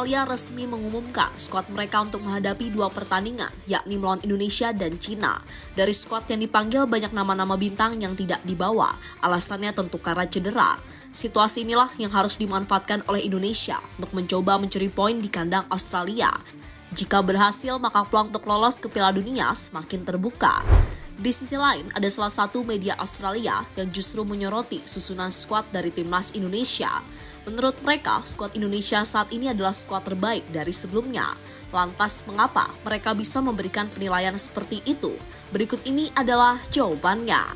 Australia resmi mengumumkan skuad mereka untuk menghadapi dua pertandingan, yakni melawan Indonesia dan Cina. Dari skuad yang dipanggil banyak nama-nama bintang yang tidak dibawa, alasannya tentu karena cedera. Situasi inilah yang harus dimanfaatkan oleh Indonesia untuk mencoba mencuri poin di kandang Australia. Jika berhasil, maka peluang untuk lolos ke Piala Dunia semakin terbuka. Di sisi lain, ada salah satu media Australia yang justru menyoroti susunan skuad dari timnas Indonesia. Menurut mereka, skuad Indonesia saat ini adalah skuad terbaik dari sebelumnya. Lantas, mengapa mereka bisa memberikan penilaian seperti itu? Berikut ini adalah jawabannya.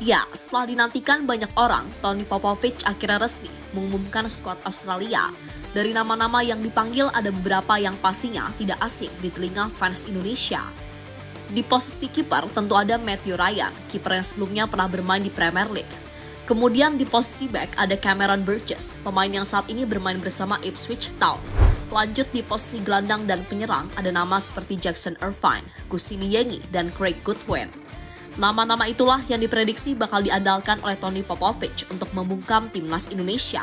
Ya, setelah dinantikan banyak orang, Tony Popovich akhirnya resmi mengumumkan skuad Australia. Dari nama-nama yang dipanggil ada beberapa yang pastinya tidak asing di telinga fans Indonesia. Di posisi kiper tentu ada Matthew Ryan, kiper yang sebelumnya pernah bermain di Premier League. Kemudian di posisi back ada Cameron Burgess, pemain yang saat ini bermain bersama Ipswich Town. Lanjut di posisi gelandang dan penyerang ada nama seperti Jackson Irvine, Kusini Yengi, dan Craig Goodwin. Nama-nama itulah yang diprediksi bakal diandalkan oleh Tony Popovich untuk membungkam timnas Indonesia.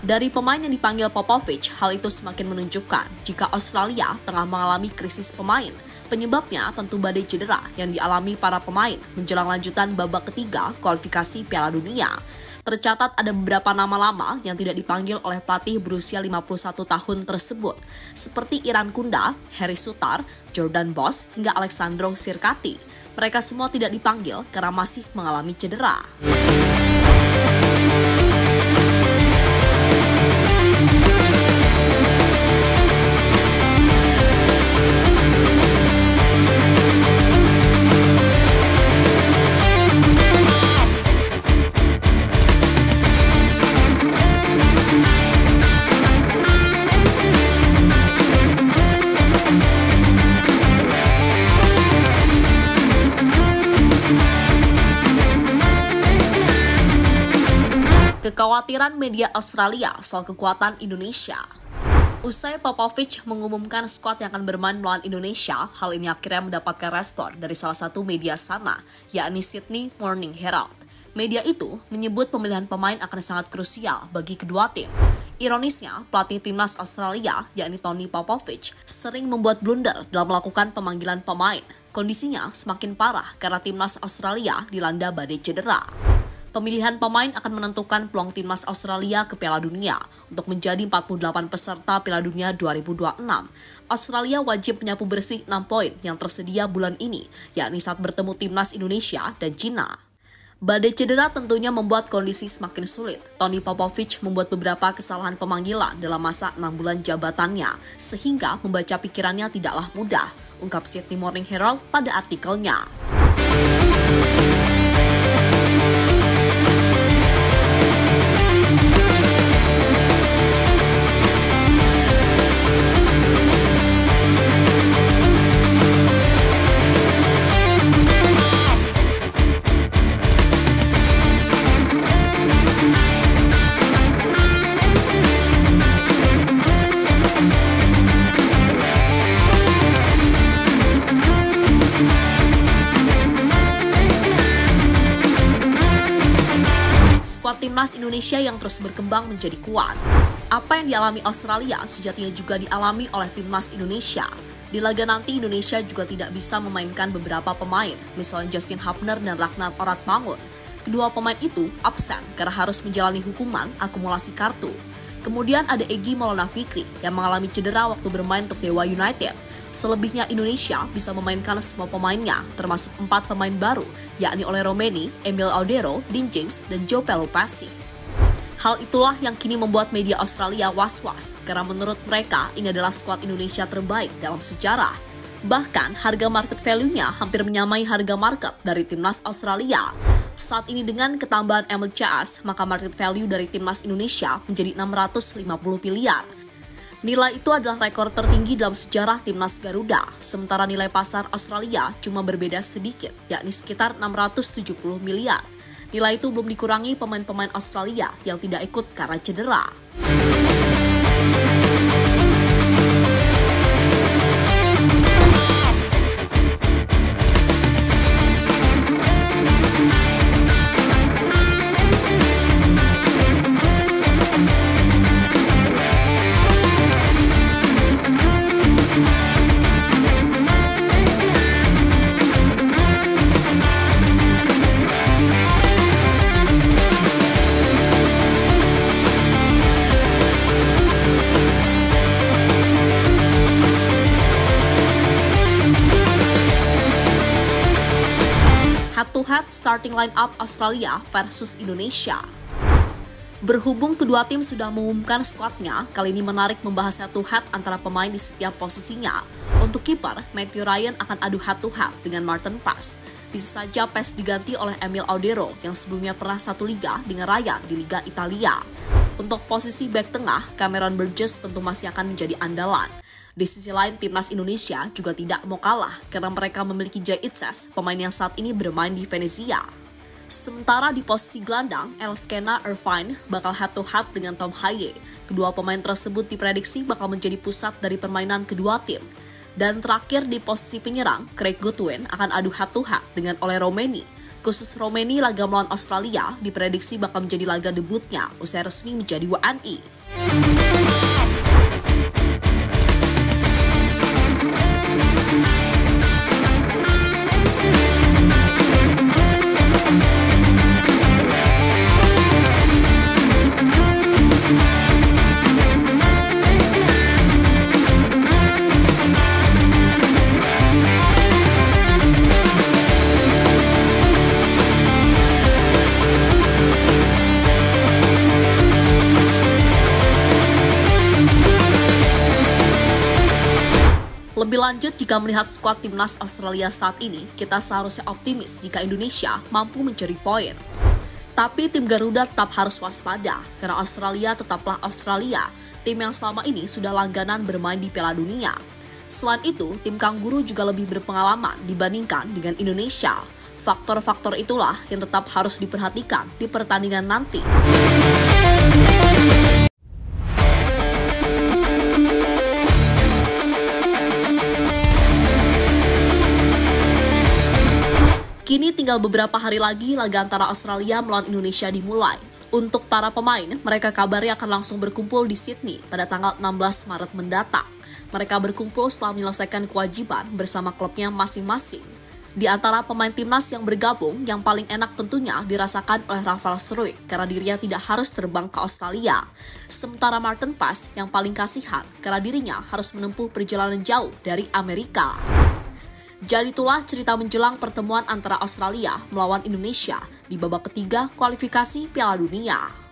Dari pemain yang dipanggil Popovich, hal itu semakin menunjukkan jika Australia tengah mengalami krisis pemain. Penyebabnya tentu badai cedera yang dialami para pemain menjelang lanjutan babak ketiga kualifikasi Piala Dunia. Tercatat ada beberapa nama lama yang tidak dipanggil oleh pelatih berusia 51 tahun tersebut, seperti Iran Kunda, Harry Sutar, Jordan Boss, hingga Alexandro Sirkati. Mereka semua tidak dipanggil karena masih mengalami cedera. Kekhawatiran media Australia soal kekuatan Indonesia. Usai Popovich mengumumkan skuad yang akan bermain melawan Indonesia, hal ini akhirnya mendapatkan respon dari salah satu media sana, yakni Sydney Morning Herald. Media itu menyebut pemilihan pemain akan sangat krusial bagi kedua tim. Ironisnya, pelatih timnas Australia, yakni Tony Popovich, sering membuat blunder dalam melakukan pemanggilan pemain. Kondisinya semakin parah karena timnas Australia dilanda badai cedera. Pemilihan pemain akan menentukan peluang timnas Australia ke Piala Dunia. Untuk menjadi 48 peserta Piala Dunia 2026, Australia wajib menyapu bersih 6 poin yang tersedia bulan ini, yakni saat bertemu timnas Indonesia dan Cina. Badai cedera tentunya membuat kondisi semakin sulit. Tony Popovich membuat beberapa kesalahan pemanggilan dalam masa 6 bulan jabatannya, sehingga membaca pikirannya tidaklah mudah, ungkap Sydney Morning Herald pada artikelnya. Skuad timnas Indonesia yang terus berkembang menjadi kuat. Apa yang dialami Australia sejatinya juga dialami oleh timnas Indonesia. Di laga nanti Indonesia juga tidak bisa memainkan beberapa pemain, misalnya Justin Hubner dan Ragnar Oratmangun. Kedua pemain itu absen karena harus menjalani hukuman akumulasi kartu. Kemudian ada Egy Maulana Fikri yang mengalami cedera waktu bermain untuk Dewa United. Selebihnya Indonesia bisa memainkan semua pemainnya, termasuk 4 pemain baru, yakni Ole Romeni, Emil Audero, Dean James, dan Joe Pelupasi. Hal itulah yang kini membuat media Australia was-was, karena menurut mereka ini adalah skuad Indonesia terbaik dalam sejarah. Bahkan harga market value-nya hampir menyamai harga market dari timnas Australia. Saat ini dengan ketambahan MLS, maka market value dari timnas Indonesia menjadi 650 miliar. Nilai itu adalah rekor tertinggi dalam sejarah timnas Garuda, sementara nilai pasar Australia cuma berbeda sedikit, yakni sekitar 670 miliar. Nilai itu belum dikurangi pemain-pemain Australia yang tidak ikut karena cedera. Head-to-head starting line-up Australia versus Indonesia. Berhubung kedua tim sudah mengumumkan skuadnya, kali ini menarik membahas head-to-head antara pemain di setiap posisinya. Untuk kiper, Matthew Ryan akan adu head-to-head dengan Martin Paes. Bisa saja Paes diganti oleh Emil Audero yang sebelumnya pernah satu liga dengan Ryan di Liga Italia. Untuk posisi bek tengah, Cameron Burgess tentu masih akan menjadi andalan. Di sisi lain, timnas Indonesia juga tidak mau kalah karena mereka memiliki Jay Itzes, pemain yang saat ini bermain di Venezia. Sementara di posisi gelandang, Elskena Irvine bakal head-to-head dengan Tom Haye. Kedua pemain tersebut diprediksi bakal menjadi pusat dari permainan kedua tim. Dan terakhir di posisi penyerang, Craig Goodwin akan adu head-to-head dengan Ole Romeni. Khusus Romeni, laga melawan Australia diprediksi bakal menjadi laga debutnya usai resmi menjadi WNI. Lebih lanjut, jika melihat skuad timnas Australia saat ini, kita seharusnya optimis jika Indonesia mampu mencuri poin. Tapi tim Garuda tetap harus waspada, karena Australia tetaplah Australia, tim yang selama ini sudah langganan bermain di Piala Dunia. Selain itu, tim Kangguru juga lebih berpengalaman dibandingkan dengan Indonesia. Faktor-faktor itulah yang tetap harus diperhatikan di pertandingan nanti. Kini tinggal beberapa hari lagi laga antara Australia melawan Indonesia dimulai. Untuk para pemain, mereka kabarnya akan langsung berkumpul di Sydney pada tanggal 16 Maret mendatang. Mereka berkumpul setelah menyelesaikan kewajiban bersama klubnya masing-masing. Di antara pemain timnas yang bergabung, yang paling enak tentunya dirasakan oleh Rafael Struijk karena dirinya tidak harus terbang ke Australia. Sementara Martin Paes yang paling kasihan karena dirinya harus menempuh perjalanan jauh dari Amerika. Jadi itulah cerita menjelang pertemuan antara Australia melawan Indonesia di babak ketiga kualifikasi Piala Dunia.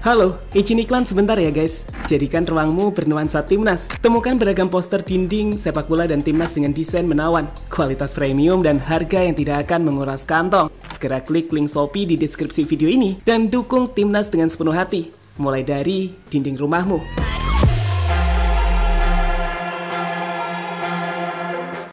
Halo, izin iklan sebentar ya guys. Jadikan ruangmu bernuansa timnas. Temukan beragam poster dinding, sepak bola dan timnas dengan desain menawan, kualitas premium dan harga yang tidak akan menguras kantong. Segera klik link Shopee di deskripsi video ini dan dukung timnas dengan sepenuh hati. Mulai dari dinding rumahmu.